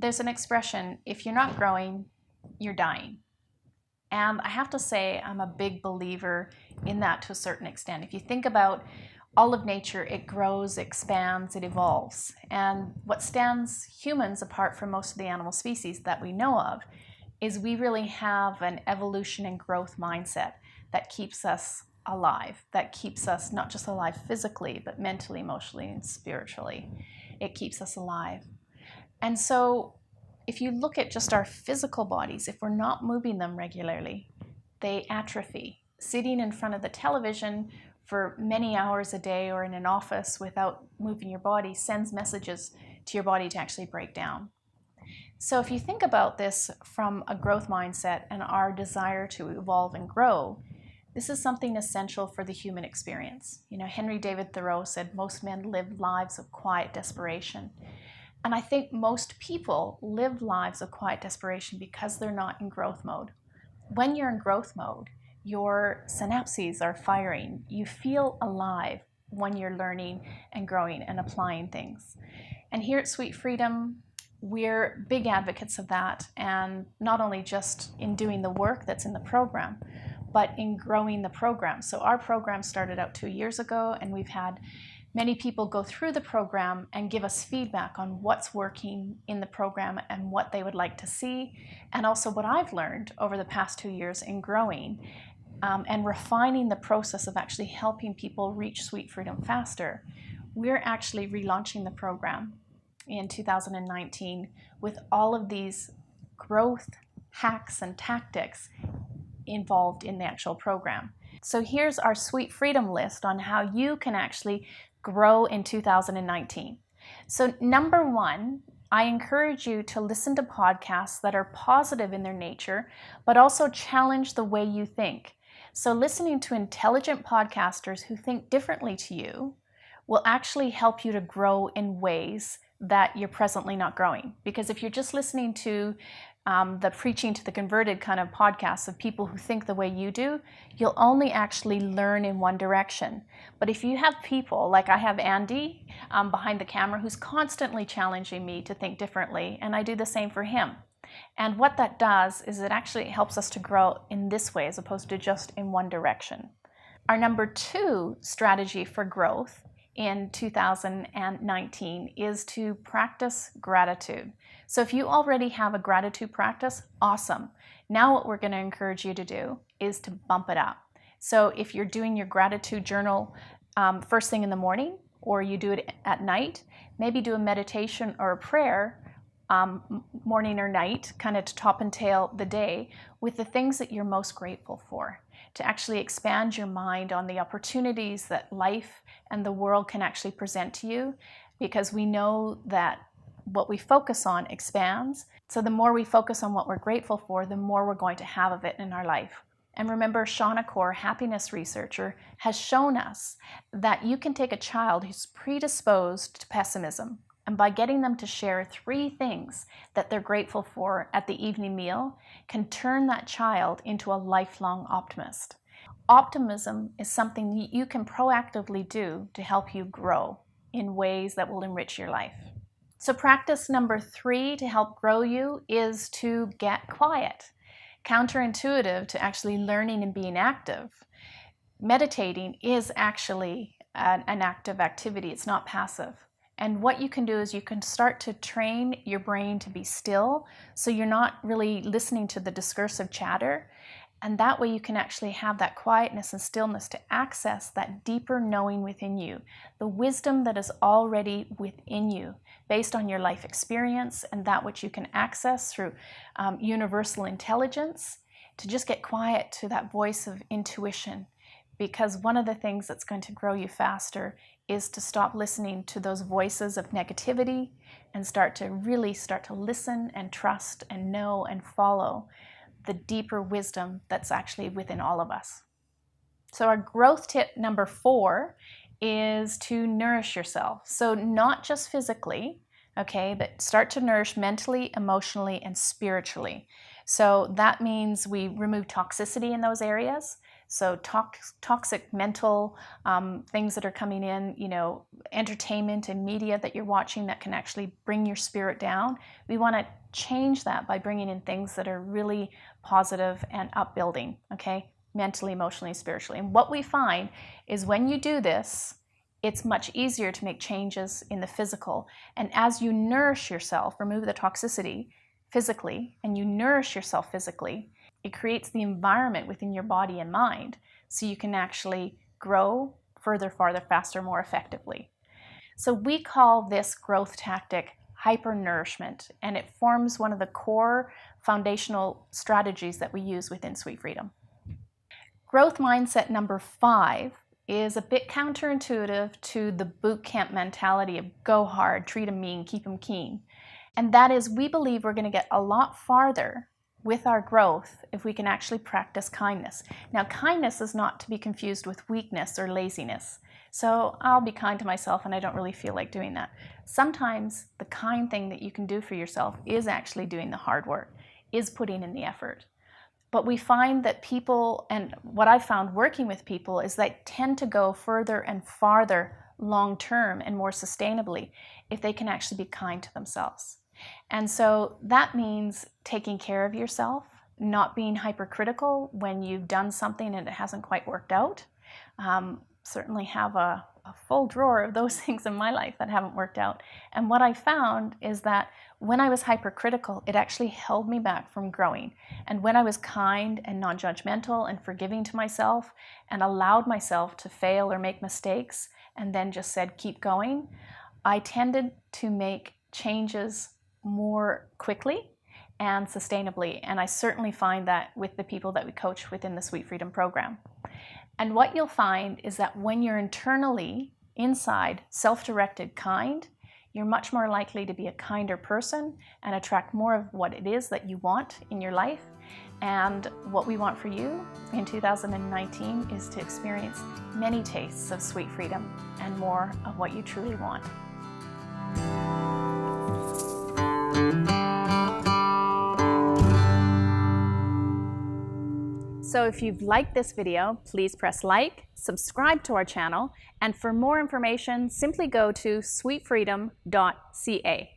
there's an expression, if you're not growing, you're dying. And I have to say, I'm a big believer in that to a certain extent. If you think about all of nature, it grows, expands, it evolves. And what stands humans apart from most of the animal species that we know of is we really have an evolution and growth mindset that keeps us alive, that keeps us not just alive physically, but mentally, emotionally, and spiritually. It keeps us alive. And so if you look at just our physical bodies, if we're not moving them regularly, they atrophy. Sitting in front of the television for many hours a day or in an office without moving your body sends messages to your body to actually break down. So if you think about this from a growth mindset and our desire to evolve and grow, this is something essential for the human experience. You know, Henry David Thoreau said most men live lives of quiet desperation. And I think most people live lives of quiet desperation because they're not in growth mode. When you're in growth mode, your synapses are firing. You feel alive when you're learning and growing and applying things. And here at Sweet Freedom, we're big advocates of that, and not only just in doing the work that's in the program, but in growing the program. So our program started out 2 years ago, and we've had many people go through the program and give us feedback on what's working in the program and what they would like to see, and also what I've learned over the past 2 years in growing and refining the process of actually helping people reach Sweet Freedom faster. We're actually relaunching the program in 2019 with all of these growth hacks and tactics involved in the actual program. So here's our Sweet Freedom list on how you can actually grow in 2019. So number one, I encourage you to listen to podcasts that are positive in their nature, but also challenge the way you think. So listening to intelligent podcasters who think differently to you will actually help you to grow in ways that you're presently not growing. Because if you're just listening to the preaching to the converted kind of podcasts of people who think the way you do, you'll only actually learn in one direction. But if you have people, like I have Andy behind the camera, who's constantly challenging me to think differently, and I do the same for him. And what that does is it actually helps us to grow in this way as opposed to just in one direction. Our number two strategy for growth in 2019 is to practice gratitude. So if you already have a gratitude practice, awesome. Now what we're going to encourage you to do is to bump it up. So if you're doing your gratitude journal first thing in the morning, or you do it at night, maybe do a meditation or a prayer morning or night, kind of to top and tail the day with the things that you're most grateful for, to actually expand your mind on the opportunities that life and the world can actually present to you, because we know that what we focus on expands. So the more we focus on what we're grateful for, the more we're going to have of it in our life. And remember, Shauna Core, happiness researcher, has shown us that you can take a child who's predisposed to pessimism, and by getting them to share 3 things that they're grateful for at the evening meal, can turn that child into a lifelong optimist. Optimism is something that you can proactively do to help you grow in ways that will enrich your life. So practice number 3 to help grow you is to get quiet. Counterintuitive to actually learning and being active, meditating is actually an active activity. It's not passive. And what you can do is you can start to train your brain to be still, so you're not really listening to the discursive chatter. And that way you can actually have that quietness and stillness to access that deeper knowing within you, the wisdom that is already within you based on your life experience and that which you can access through universal intelligence, to just get quiet to that voice of intuition. Because one of the things that's going to grow you faster is to stop listening to those voices of negativity and start to listen and trust and know and follow the deeper wisdom that's actually within all of us. So our growth tip number 4 is to nourish yourself. So not just physically, okay, but start to nourish mentally, emotionally, and spiritually. So that means we remove toxicity in those areas. So toxic mental things that are coming in, entertainment and media that you're watching that can actually bring your spirit down. We want to change that by bringing in things that are really positive and upbuilding, okay? Mentally, emotionally, spiritually. And what we find is when you do this, it's much easier to make changes in the physical. And as you nourish yourself, remove the toxicity physically, and you nourish yourself physically, it creates the environment within your body and mind so you can actually grow further, farther, faster, more effectively. So we call this growth tactic hyper-nourishment, and it forms one of the core foundational strategies that we use within Sweet Freedom. Growth mindset number 5 is a bit counterintuitive to the boot camp mentality of go hard, treat them mean, keep them keen. And that is, we believe we're going to get a lot farther with our growth if we can actually practice kindness. Now, kindness is not to be confused with weakness or laziness. So I'll be kind to myself and I don't really feel like doing that. Sometimes the kind thing that you can do for yourself is actually doing the hard work, is putting in the effort. But we find that people, and what I've found working with people, is they tend to go further and farther long term and more sustainably if they can actually be kind to themselves. And so that means taking care of yourself, not being hypercritical when you've done something and it hasn't quite worked out. Certainly have a full drawer of those things in my life that haven't worked out. And what I found is that when I was hypercritical, it actually held me back from growing. And when I was kind and non-judgmental and forgiving to myself and allowed myself to fail or make mistakes and then just said, keep going, I tended to make changes more quickly and sustainably. And I certainly find that with the people that we coach within the Sweet Freedom program. And what you'll find is that when you're internally, inside, self-directed kind, you're much more likely to be a kinder person and attract more of what it is that you want in your life. And what we want for you in 2019 is to experience many tastes of sweet freedom and more of what you truly want. So if you've liked this video, please press like, subscribe to our channel, and for more information, simply go to sweetfreedom.ca.